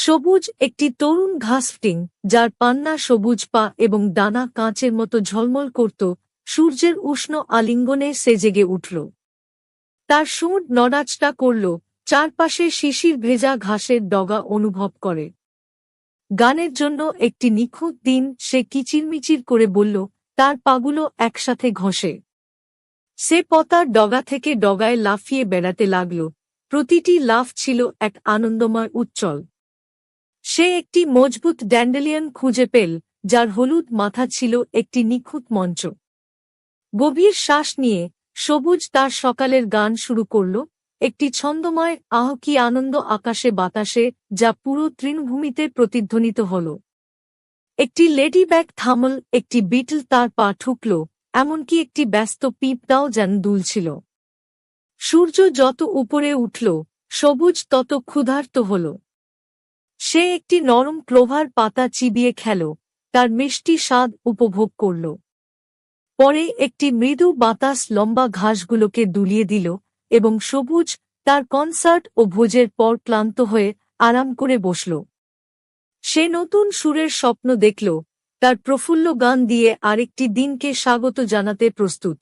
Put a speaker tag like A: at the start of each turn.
A: সবুজ একটি তরুণ ঘাসফটিং, যার পান্না সবুজ পা এবং ডানা কাঁচের মতো ঝলমল করত, সূর্যের উষ্ণ আলিঙ্গনে সে জেগে উঠল। তার সুর নড়াচড়া করল, চারপাশে শিশির ভেজা ঘাসের ডগা অনুভব করে। গানের জন্য একটি নিখুঁত দিন, সে কিচিরমিচির করে বলল, তার পাগুলো একসাথে ঘষে। সে পতার ডগা থেকে ডগায় লাফিয়ে বেড়াতে লাগল, প্রতিটি লাফ ছিল এক আনন্দময় উচ্ছল। সে একটি মজবুত ড্যান্ডেলিয়ন খুঁজে পেল, যার হলুদ মাথা ছিল একটি নিখুঁত মঞ্চ। গভীর শ্বাস নিয়ে সবুজ তার সকালের গান শুরু করল, একটি ছন্দময় আহ কি আনন্দ আকাশে বাতাসে, যা পুরো তৃণভূমিতে প্রতিধ্বনিত হল। একটি লেডিব্যাগ থামল, একটি বিটল তার পা ঠুকল, এমনকি একটি ব্যস্ত পিঁপড়াও যেন দুলছিল। সূর্য যত উপরে উঠল, সবুজ তত ক্ষুধার্ত হল। সে একটি নরম ক্লোভার পাতা চিবিয়ে খেল, তার মিষ্টি স্বাদ উপভোগ করল। পরে একটি মৃদু বাতাস লম্বা ঘাসগুলোকে দুলিয়ে দিল, এবং সবুজ তার কনসার্ট ও ভোজের পর ক্লান্ত হয়ে আরাম করে বসল। সে নতুন সুরের স্বপ্ন দেখল, তার প্রফুল্ল গান দিয়ে আরেকটি দিনকে স্বাগত জানাতে প্রস্তুত।